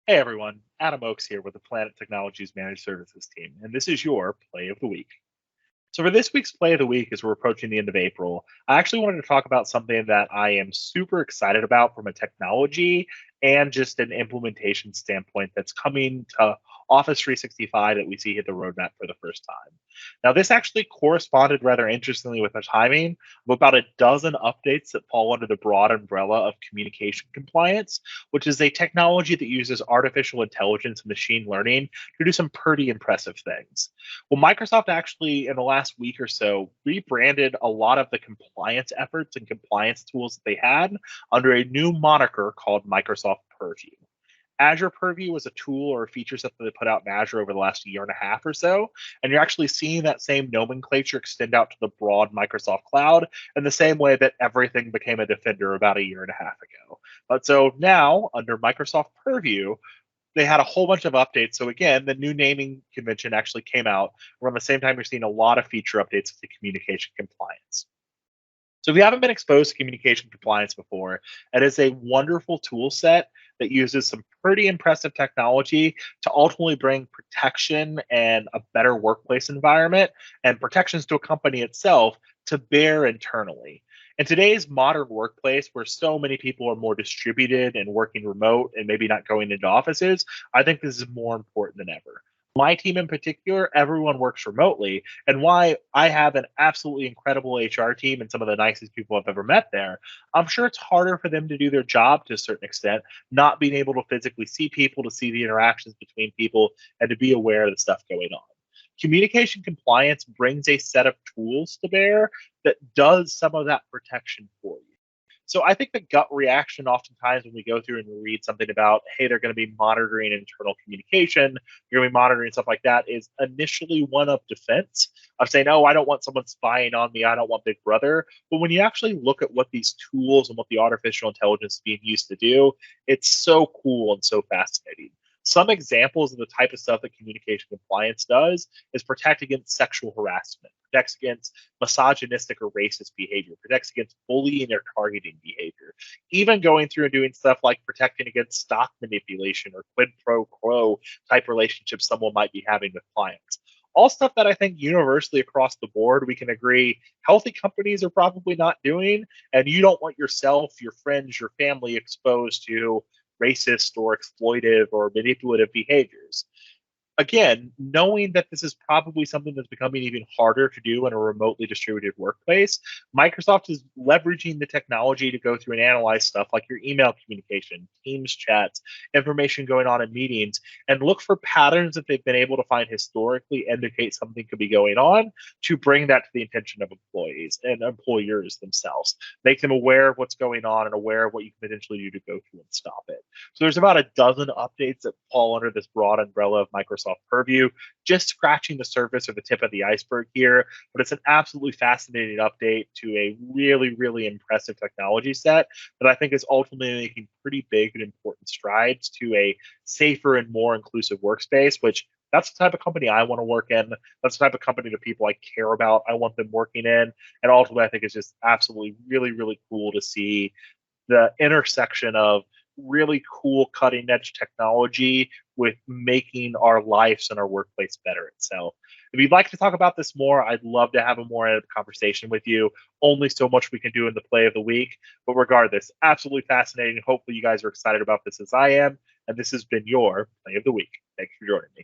Hey everyone, Adam Oakes here with the Planet Technologies Managed Services team, and this is your Play of the Week. So, for this week's Play of the Week, as we're approaching the end of April, I actually wanted to talk about something that I am super excited about from a technology and just an implementation standpoint that's coming to Office 365 that we see hit the roadmap for the first time. Now, this actually corresponded rather interestingly with the timing of about a dozen updates that fall under the broad umbrella of communication compliance, which is a technology that uses artificial intelligence and machine learning to do some pretty impressive things. Well, Microsoft actually, in the last week or so, rebranded a lot of the compliance efforts and compliance tools that they had under a new moniker called Microsoft Purview. Azure Purview was a tool or a feature set that they put out in Azure over the last year and a half or so. And you're actually seeing that same nomenclature extend out to the broad Microsoft cloud in the same way that everything became a Defender about a year and a half ago. But so now, under Microsoft Purview, they had a whole bunch of updates. So again, the new naming convention actually came out around the same time you're seeing a lot of feature updates to communication compliance. So if you haven't been exposed to communication compliance before, it is a wonderful tool set that uses some pretty impressive technology to ultimately bring protection and a better workplace environment and protections to a company itself to bear internally. In today's modern workplace, where so many people are more distributed and working remote and maybe not going into offices, I think this is more important than ever. My team in particular, everyone works remotely, and why I have an absolutely incredible HR team and some of the nicest people I've ever met there, I'm sure it's harder for them to do their job to a certain extent, not being able to physically see people, to see the interactions between people, and to be aware of the stuff going on. Communication compliance brings a set of tools to bear that does some of that protection for you. So I think the gut reaction oftentimes when we go through and we read something about, hey, they're going to be monitoring internal communication, you're going to be monitoring stuff like that, is initially one of defense of saying, oh, I don't want someone spying on me, I don't want Big Brother. But when you actually look at what these tools and what the artificial intelligence is being used to do, it's so cool and so fascinating. Some examples of the type of stuff that communication compliance does is protect against sexual harassment, protects against misogynistic or racist behavior, protects against bullying or targeting behavior, even going through and doing stuff like protecting against stock manipulation or quid pro quo type relationships someone might be having with clients. All stuff that I think universally across the board we can agree healthy companies are probably not doing, and you don't want yourself, your friends, your family exposed to racist or exploitive or manipulative behaviors. Again, knowing that this is probably something that's becoming even harder to do in a remotely distributed workplace, Microsoft is leveraging the technology to go through and analyze stuff like your email communication, Teams chats, information going on in meetings, and look for patterns that they've been able to find historically indicate something could be going on to bring that to the attention of employees and employers themselves. Make them aware of what's going on and aware of what you can potentially do to go through and stop it. So there's about a dozen updates that fall under this broad umbrella of Microsoft Purview, just scratching the surface or the tip of the iceberg here. But it's an absolutely fascinating update to a really, really impressive technology set that I think is ultimately making pretty big and important strides to a safer and more inclusive workspace, which that's the type of company I want to work in. That's the type of company that people I care about, I want them working in. And ultimately, I think it's just absolutely really, really cool to see the intersection of really cool cutting edge technology with making our lives and our workplace better itself. If you'd like to talk about this more, I'd love to have a more in-depth conversation with you. Only so much we can do in the play of the week. But regardless, absolutely fascinating. Hopefully you guys are excited about this as I am. And this has been your play of the week. Thanks for joining me.